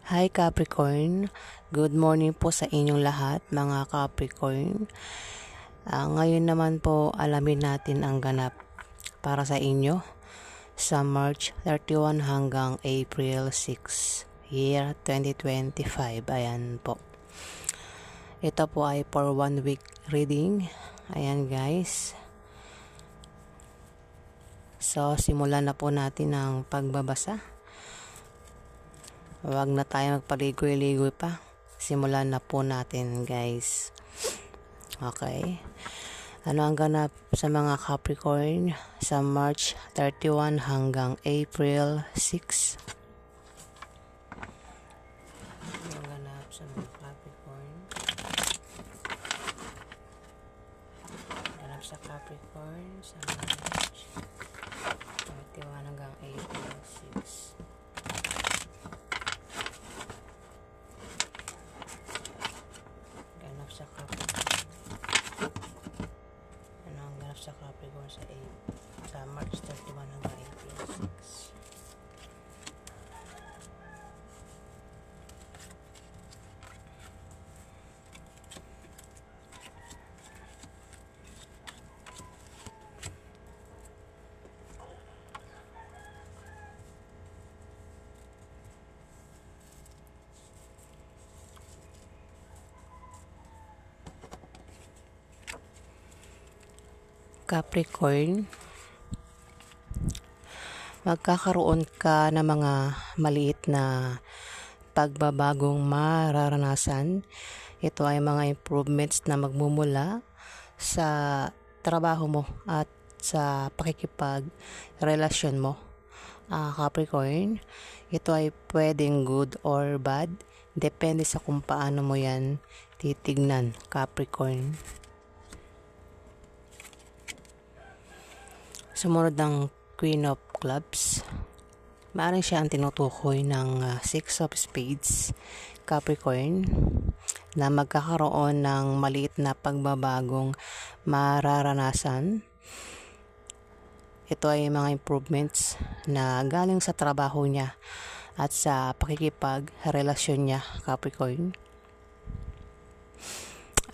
Hi Capricorn, good morning po sa inyong lahat mga Capricorn. Ngayon naman po alamin natin ang ganap para sa inyo sa March 31 hanggang April 6, year 2025. Ayan po. Ito po ay for 1 week reading. Ayan guys. So simulan na po natin ang pagbabasa. Huwag na tayo magpaligoy-ligoy pa. Simulan na po natin guys. Okay. Ano ang ganap sa mga Capricorn sa March 31 hanggang April 6? Ano ang ganap sa mga Capricorn? Ganap sa Capricorn sa March 31 hanggang April 6. Sa Capricorn. Ano ang ganap sa Capricorn sa March 31 hanggang April 6? Capricorn, magkakaroon ka ng mga maliit na pagbabagong mararanasan. Ito ay mga improvements na magmumula sa trabaho mo at sa pakikipag-relasyon mo. Capricorn, ito ay pwedeng good or bad. Depende sa kung paano mo yan titignan, Capricorn. Sumunod ng Queen of Clubs. Maaaring siya ang tinutukoy ng Six of Spades, Capricorn, na magkakaroon ng maliit na pagbabagong mararanasan. Ito ay mga improvements na galing sa trabaho niya at sa pakikipag-relasyon niya, Capricorn.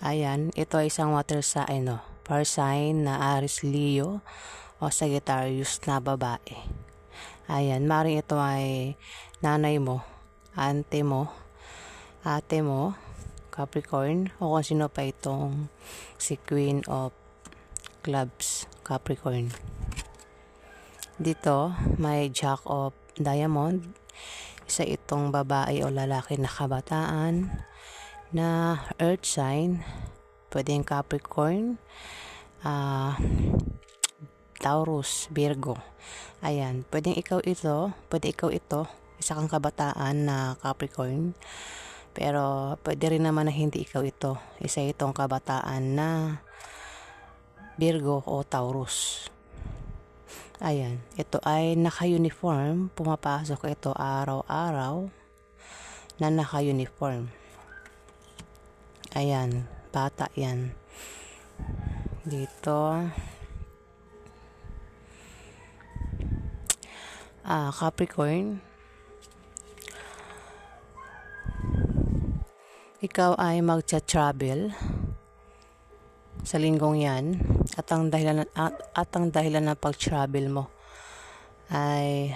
Ayan, ito ay isang water sign, fire sign na Aries, Leo, o Sagittarius na babae. Ayan, maring ito ay nanay mo, ate mo, Capricorn, o kung sino pa itong si Queen of Clubs, Capricorn. Dito, may Jack of Diamond, isa itong babae o lalaki na kabataan na earth sign, pwedeng Capricorn, Taurus, Virgo. Ayan, pwedeng ikaw ito, isa kang kabataan na Capricorn. Pero pwede rin naman na hindi ikaw ito, isa itong kabataan na Virgo o Taurus. Ayan, ito ay naka-uniform, pumapasok ito araw-araw na naka-uniform. Ayan, bata yan. Dito, Capricorn, ikaw ay magcha-travel sa linggong yan at ang dahilan ng pag-travel mo ay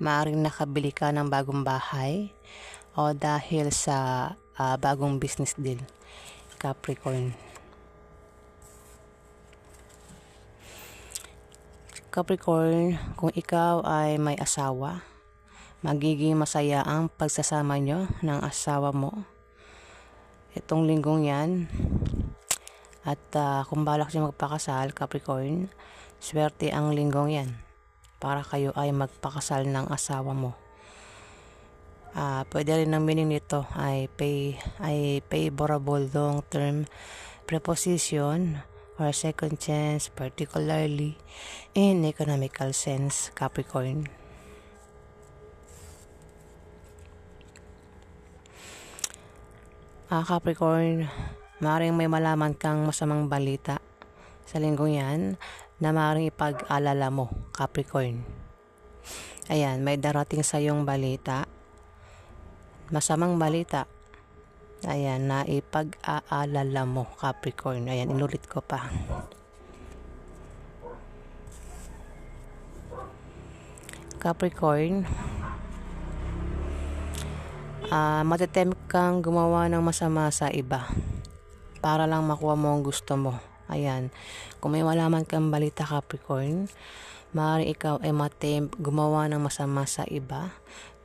maaaring nakabili ka ng bagong bahay o dahil sa bagong business deal, Capricorn. Capricorn, kung ikaw ay may asawa, magiging masaya ang pagsasama nyo ng asawa mo itong linggong yan. At kung balak siya magpakasal, Capricorn, swerte ang linggong yan para kayo ay magpakasal ng asawa mo. Pwede rin ang meaning nito ay favorable long-term preposition or second chance, particularly in economical sense, Capricorn. Capricorn, maaaring may malaman kang masamang balita sa linggong yan na maaaring ipag-alala mo, Capricorn. Ayan, may darating sa iyong balita masamang balita. Ayan, na ipag-aalala mo, Capricorn. Ayan, inulit ko pa. Capricorn, matitempt kang gumawa ng masama sa iba para lang makuha mo ang gusto mo. Ayan, kung may malaman kang balita, Capricorn, maaari ikaw ay matempt gumawa ng masama sa iba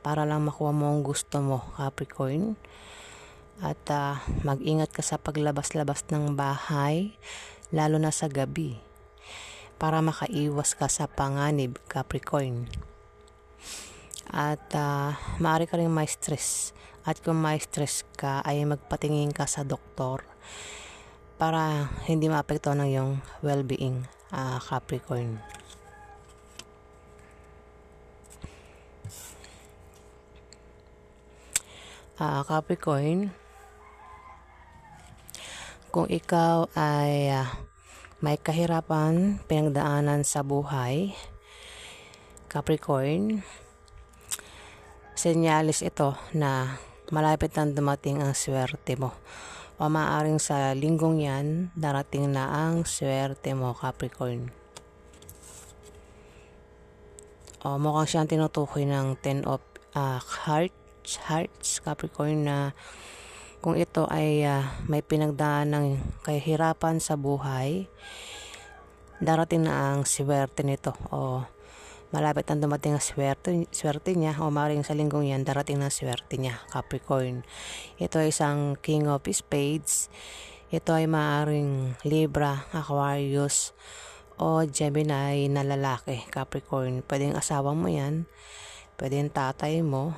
para lang makuha mo ang gusto mo, Capricorn. At mag-ingat ka sa paglabas-labas ng bahay, lalo na sa gabi, para makaiwas ka sa panganib, Capricorn. At maaari ka rin ma-stress. At kung ma-stress ka, ay magpatingin ka sa doktor para hindi maapektuhan ng iyong well-being, Capricorn. Capricorn, kung ikaw ay may kahirapan, pinagdaanan sa buhay, Capricorn, senyalis ito na malapit nang dumating ang swerte mo. O maaaring sa linggong yan, darating na ang swerte mo, Capricorn. O mukhang siyang tinutukoy ng 10 of hearts, Capricorn, na kung ito ay may pinagdaan ng kahirapan sa buhay, darating na ang swerte nito, o malapit nang dumating ang swerte niya, o maaaring sa linggong yan darating na swerte niya, Capricorn. Ito ay isang King of Spades. Ito ay maaaring Libra, Aquarius, o Gemini na lalaki, Capricorn. Pwedeng asawa mo yan, pwedeng tatay mo,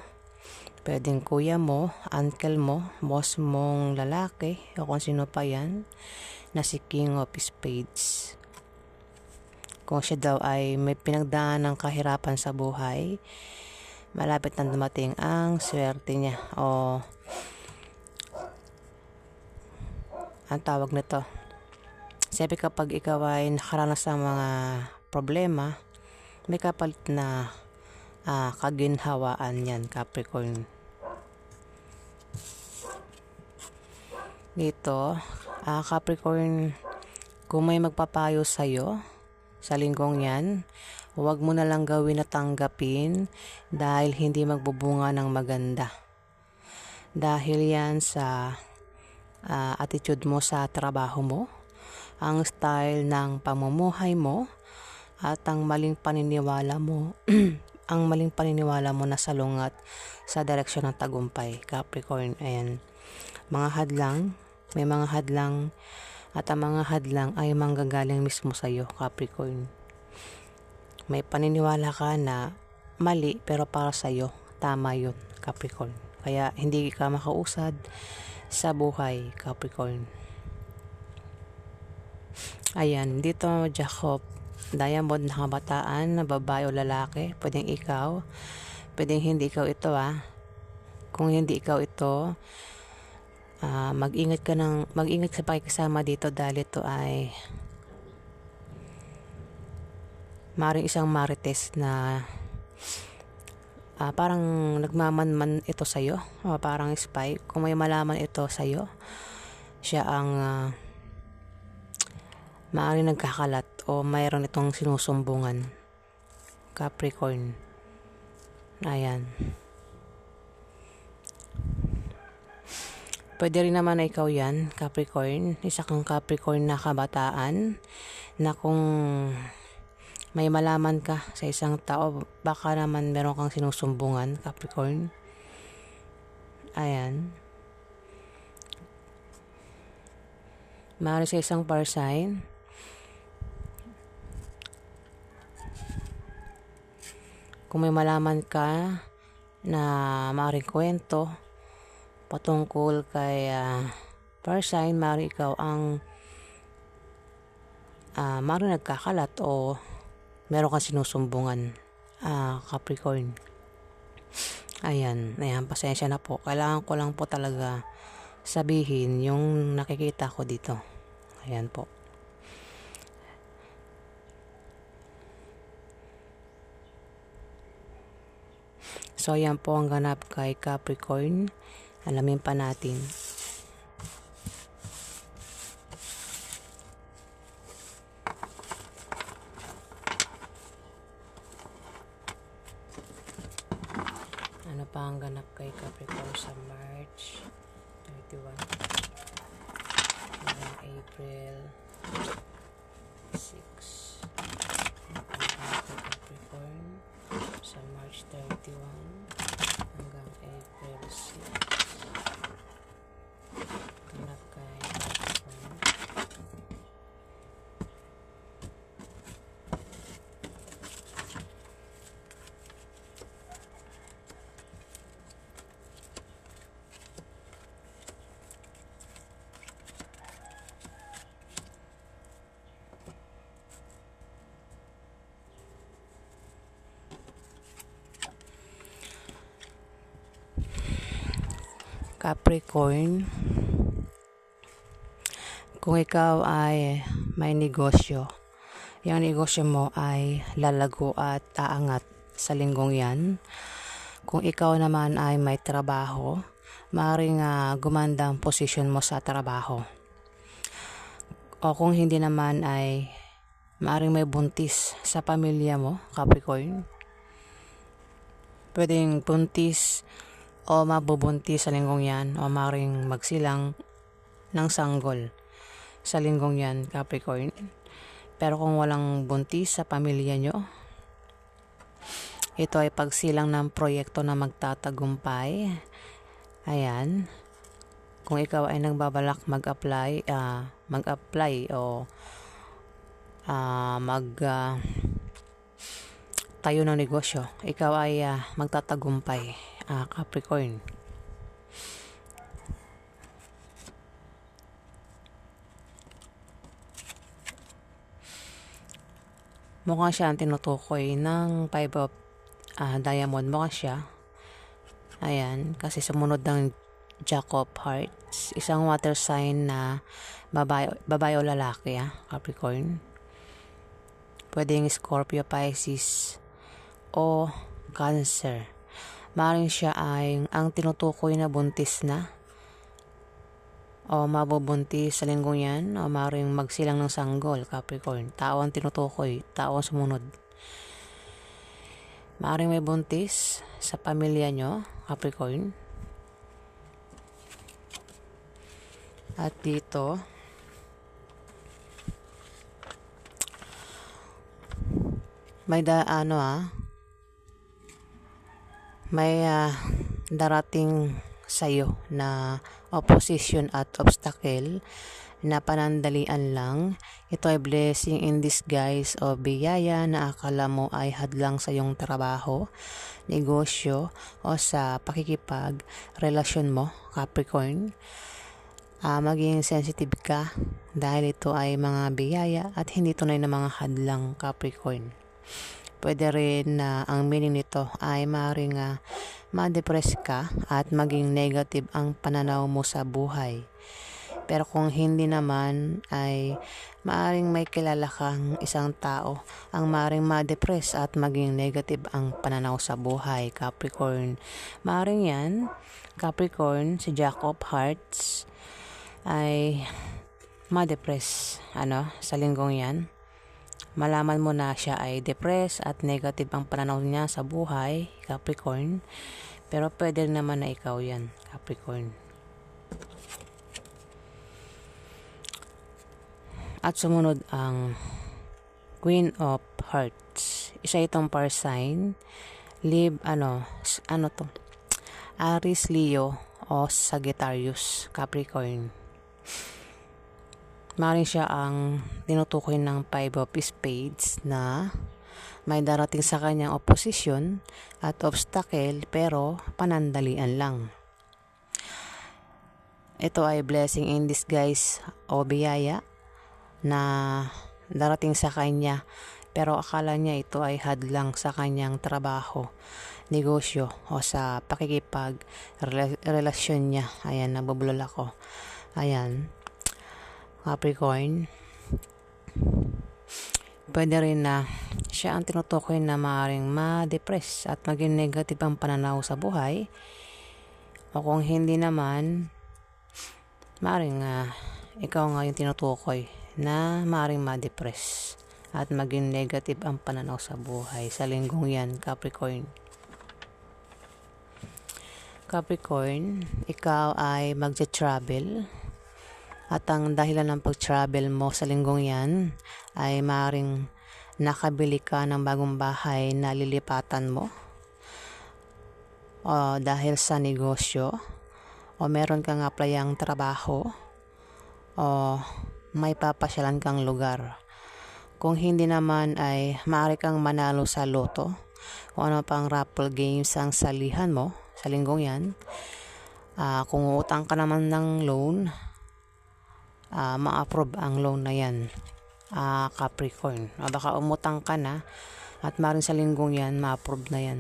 pwedeng kuya mo, uncle mo, boss mong lalaki, o kung sino pa yan na si King of Spades. Kung siya daw ay may pinagdaan ng kahirapan sa buhay, malapit na dumating ang swerte niya, o ang tawag nito. Siyempre kapag ikaw ay nakaranas ng mga problema, may kapalit na kaginhawaan yan, Capricorn. Dito, Capricorn, kung may magpapayo sa'yo sa linggong yan, huwag mo na lang gawin na tanggapin dahil hindi magbubunga ng maganda. Dahil yan sa attitude mo sa trabaho mo, ang style ng pamumuhay mo, at ang maling paniniwala mo ang maling paniniwala mo na salungat sa direksyon ng tagumpay, Capricorn. Ayan, may mga hadlang, at ang mga hadlang ay manggagaling mismo sa iyo, Capricorn. May paniniwala ka na mali, pero para sa iyo tama yun, Capricorn. Kaya hindi ka makausad sa buhay, Capricorn. Ayan, dito Jacob Diamond na kabataan, na babae o lalaki, pwedeng ikaw, pwedeng hindi ikaw ito. Kung hindi ikaw ito, mag-ingat sa pakikisama dito, dahil ito ay maring isang marites na parang nagmamanman ito sa'yo, parang spy. Kung may malaman ito sa'yo, siya ang maaaring nagkakalat, o mayroon itong sinusumbungan, Capricorn. Ayan. Pwede rin naman na ikaw yan, Capricorn. Isa kang Capricorn na kabataan, na kung may malaman ka sa isang tao, baka naman meron kang sinusumbungan, Capricorn. Ayan. Maaari sa isang fire sign. Kung may malaman ka na maaaring kwento patungkol kay fire sign, maaari ikaw ang maaaring nagkakalat, o meron kang sinusumbungan, Capricorn. Ayan, pasensya na po. Kailangan ko lang po talaga sabihin yung nakikita ko dito. Ayan po. So yan po ang ganap kay Capricorn. Alamin pa natin. Ano pa ang ganap kay Capricorn sa March 31 hanggang April 6. Ano pa ang ganap kay Capricorn sa March 31 hanggang April 6. Ganap kay Capricorn. Capricorn, kung ikaw ay may negosyo, yung negosyo mo ay lalago at aangat sa linggong yan. Kung ikaw naman ay may trabaho, maaaring gumanda ang posisyon mo sa trabaho. O kung hindi naman ay maaaring may buntis sa pamilya mo, Capricorn. Pwedeng buntis o mabubuntis sa linggong yan, o maaaring magsilang ng sanggol sa linggong yan, Capricorn. Pero kung walang buntis sa pamilya nyo, ito ay pagsilang ng proyekto na magtatagumpay. Ayan. Kung ikaw ay nagbabalak mag-apply o tayo ng negosyo, ikaw ay magtatagumpay, Capricorn. Mukhang siya ang tinutukoy ng Five of Diamond. Mukhang siya. Ayan, kasi sumunod ng Jack of Hearts. Isang water sign na babae o lalaki, Capricorn. Pwedeng Scorpio, Pisces, o Cancer. Maaaring siya ay ang tinutukoy na buntis na o mabubuntis sa linggong yan, o maaaring magsilang ng sanggol, Capricorn. Tao ang tinutukoy, tao ang sumunod. Maaaring may buntis sa pamilya nyo, Capricorn. At dito, may may darating sa'yo na opposition at obstacle na panandalian lang. Ito ay blessing in disguise o biyaya na akala mo ay hadlang sa iyong trabaho, negosyo, o sa pakikipag-relasyon mo, Capricorn. Maging sensitive ka dahil ito ay mga biyaya at hindi tunay na mga hadlang, Capricorn. Pwede rin na ang meaning nito ay maaaring ma-depress ka at maging negative ang pananaw mo sa buhay. Pero kung hindi naman ay maaaring may kilala kang isang tao ang maaaring ma-depress at maging negative ang pananaw sa buhay, Capricorn. Maaaring yan, Capricorn, si Jack of Hearts ay ma-depress sa linggong yan. Malaman mo na siya ay depressed at negative ang pananaw niya sa buhay, Capricorn. Pero pwede naman na ikaw yan, Capricorn. At sumunod ang Queen of Hearts. Isa itong fire sign. Aries, Leo, o Sagittarius, Capricorn. Maaaring siya ang tinutukoy ng Five of Spades na may darating sa kanyang opposition at obstacle pero panandalian lang. Ito ay blessing in disguise o biyaya na darating sa kanya pero akala niya ito ay hadlang sa kanyang trabaho, negosyo, o sa pakikipag-relasyon niya. Ayan, nabubulol ako. Ayan, Capricorn. pwede rin na siya ang tinutukoy na maaaring ma-depress at maging negative ang pananaw sa buhay. O kung hindi naman, maaaring ikaw nga yung tinutukoy na maaaring ma-depress at maging negative ang pananaw sa buhay sa linggong yan, Capricorn. Capricorn, ikaw ay magja-travel at ang dahilan ng pag-travel mo sa linggong yan ay maaaring nakabili ka ng bagong bahay na lilipatan mo o dahil sa negosyo o meron kang aplayang trabaho o may papasyalan kang lugar. Kung hindi naman ay maaari kang manalo sa loto o ano pang raffle games ang salihan mo sa linggong yan. Kung utang ka naman ng loan, ma-approve ang loan na yan, Capricorn. Baka umutang ka na at maaaring sa linggong yan ma-approve na yan.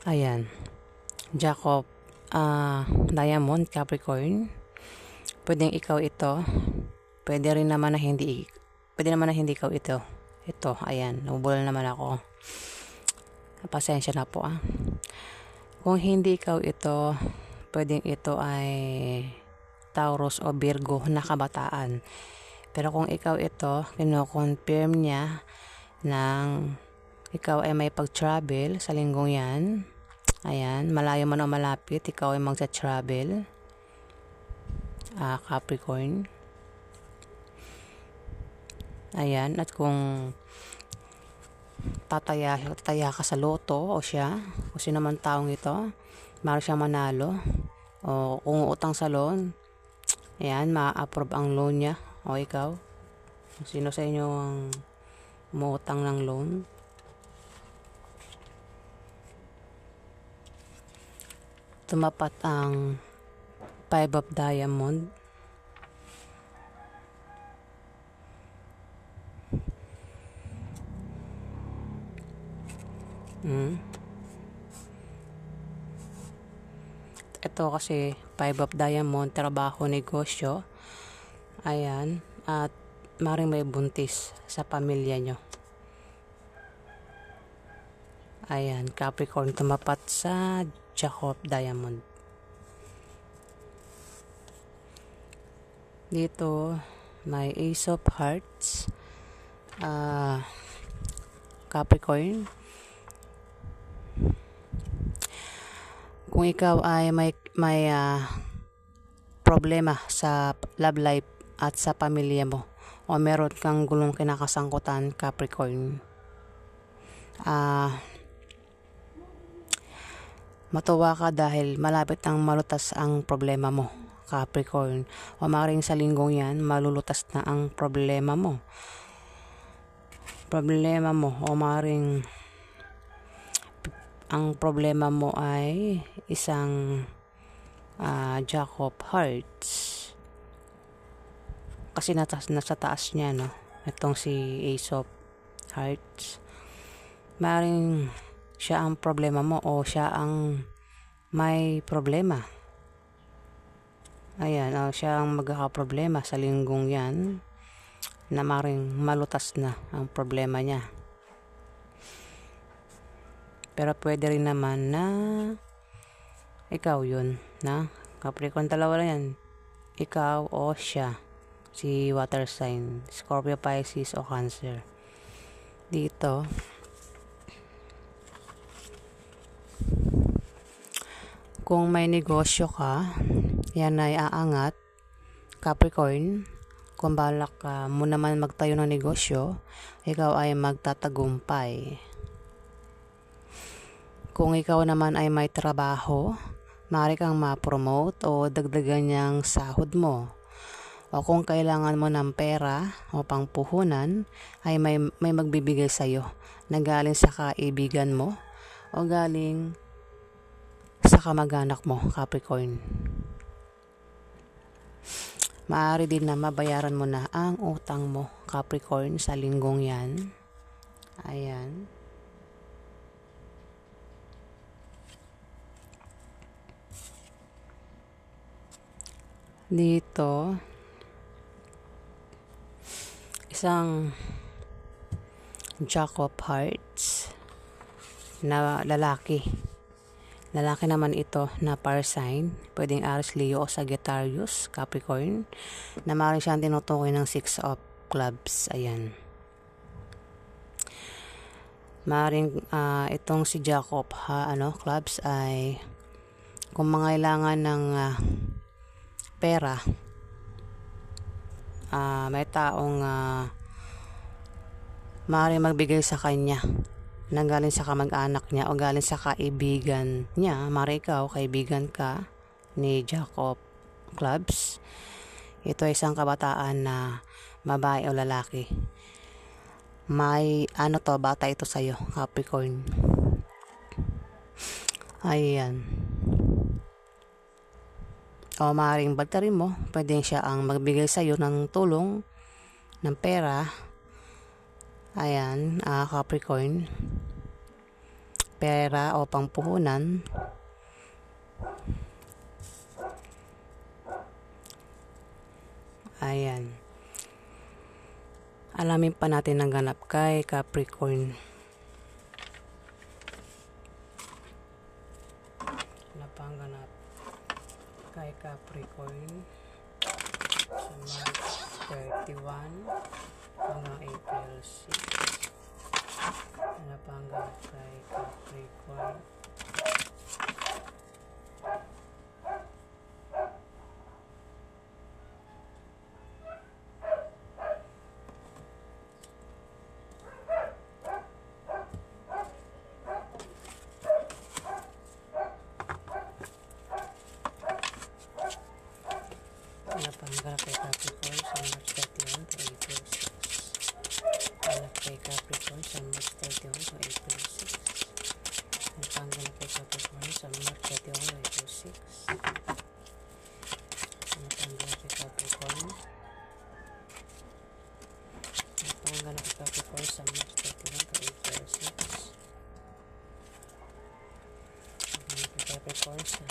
Ayan, Jack of Diamond, Capricorn. Pwedeng ikaw ito, pwede naman na hindi ikaw ito. Ito, ayan, nabubulol naman ako. Pasensya na po Kung hindi ikaw ito, pwedeng ito ay Taurus o Virgo na kabataan. Pero kung ikaw ito, kino-confirm niya ng ikaw ay may pag-travel sa linggong yan. Ayan, malayo man o malapit, ikaw ay magsa-travel, Capricorn. Ayan, at kung tataya ka sa loto o siya, o sino man taong ito, maaari siyang manalo. O kung utang sa loan, ayan, ma-approve ang loan niya. O ikaw, sino sa inyo ang umuutang ng loan? Tumapat ang 5 of Diamond. Ito kasi 5 of Diamond, trabaho, negosyo. Ayan, at maring may buntis sa pamilya nyo. Ayan, Capricorn, tumapat sa Jack of Diamond. Dito may Ace of Hearts, Capricorn. Kung ikaw ay may problema sa love life at sa pamilya mo o meron kang gulong kinakasangkutan, Capricorn, matuwa ka dahil malapit ang malutas ang problema mo, Capricorn. O maaaring sa linggong yan malulutas na ang problema mo o maaaring ang problema mo ay isang Jack of Hearts, kasi nasa taas niya, no? Itong si Ace of Hearts. Maaaring siya ang problema mo o siya ang may problema. Ayan, siya ang magkakaproblema sa linggong yan na maaaring malutas na ang problema niya. Pero pwede rin naman na ikaw yun, na Capricorn, dalawa lang yan, ikaw o siya, si water sign, Scorpio, Pisces o Cancer. Dito kung may negosyo ka, yan ay aangat, Capricorn. Kung balak mo naman magtayo ng negosyo, ikaw ay magtatagumpay. Kung ikaw naman ay may trabaho, maaari kang ma-promote o dagdagan niyang sahod mo. O kung kailangan mo ng pera o pangpuhunan, ay may magbibigay sa'yo na galing sa kaibigan mo o galing sa kamag-anak mo, Capricorn. Maaari din na mabayaran mo na ang utang mo, Capricorn, sa linggong yan. Ayan. Dito isang Jack of Hearts na lalaki. Lalaki naman ito na fire sign. Pwedeng Aries, Leo o Sagittarius, Capricorn. Na maaaring siyang tinutukoy ng 6 of clubs. Ayan. Maaaring itong si Jack of clubs ay kung mangailangan ng pera, may taong maaaring magbigay sa kanya na galing sa kamag-anak niya o galing sa kaibigan niya. Maaaring ikaw, kaibigan ka ni Jack of Clubs. Ito ay isang kabataan na babae o lalaki. May bata ito sa'yo, Capricorn. Ayan. O maaaring bagtarin mo, pwedeng siya ang magbigay sa'yo ng tulong, ng pera. Ayan, Capricorn. Pera o pangpuhunan. Ayan. Alamin pa natin ang ganap kay Capricorn. Ano pa ang ganap kay Capricorn sa March 31 hanggang April 6? Ano pa ang ganap kay Capricorn? Napanggap kay Capricorn sa March 31 to April 6. Napanggap kay Capricorn sa March 31 to April 6. Napanggap kay Capricorn sa March 31 to April 6. Napanggap kay Capricorn. Napanggap kay Capricorn sa March 31 to April 6. Napanggap kay Capricorn sa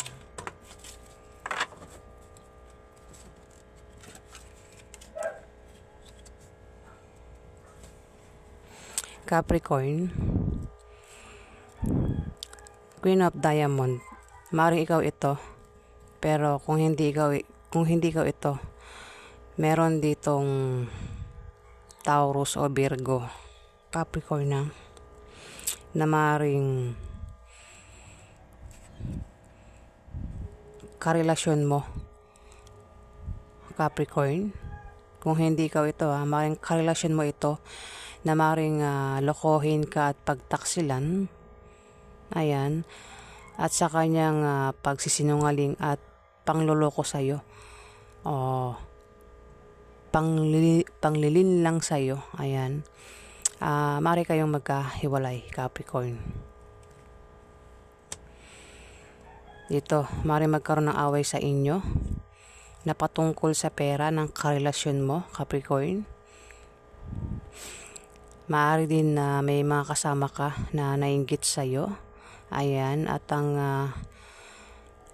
Capricorn, Queen of Diamond. Maaaring ikaw ito, pero kung hindi ikaw ito, meron ditong Taurus o Virgo, Capricorn na maaaring karelasyon mo, Capricorn. Kung hindi ikaw ito, maaaring karelasyon mo ito na maaaring lokohin ka at pagtaksilan. Ayan. At sa kanyang pagsisinungaling at pangloloko sa'yo. O panglilin lang sa'yo. Ayan. Maaari kayong magkahiwalay, Capricorn. Dito, maaari magkaroon ng away sa inyo na patungkol sa pera ng karelasyon mo, Capricorn. Maaari din na may mga kasama ka na nainggit sa'yo. Ayan, at ang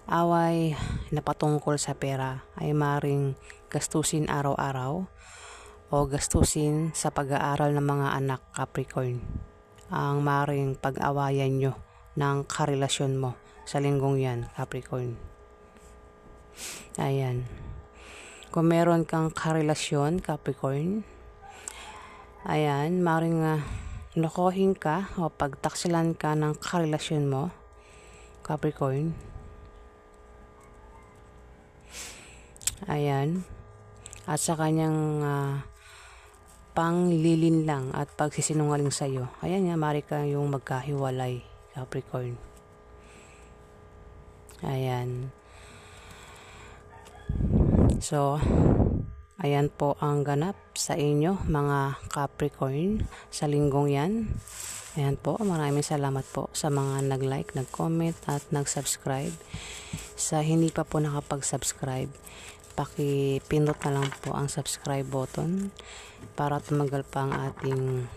away na patungkol sa pera ay maaaring gastusin araw-araw o gastusin sa pag-aaral ng mga anak, Capricorn. Ang maaaring pag-awayan nyo ng karelasyon mo sa linggong yan, Capricorn. Ayan. Kung meron kang karelasyon, Capricorn, ayan, maaaring lokohin ka o pagtaksilan ka ng karelasyon mo, Capricorn. Ayan. At sa kanyang panglilin lang at pagsisinungaling sa'yo. Ayan nga, maaari kayong magkahiwalay, Capricorn. Ayan. So, ayan po ang ganap sa inyo mga Capricorn sa linggong yan. Ayan po, maraming salamat po sa mga nag-like, nag-comment at nag-subscribe. Sa hindi pa po nakapag-subscribe, paki-pindot na lang po ang subscribe button para tumagal pa ang ating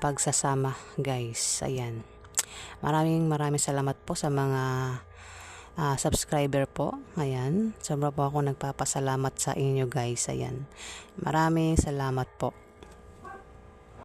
pagsasama, guys. Ayan. Maraming salamat po sa mga subscriber po. Ayan. Sobra po ako nagpapasalamat sa inyo, guys. Ayan. Maraming salamat po.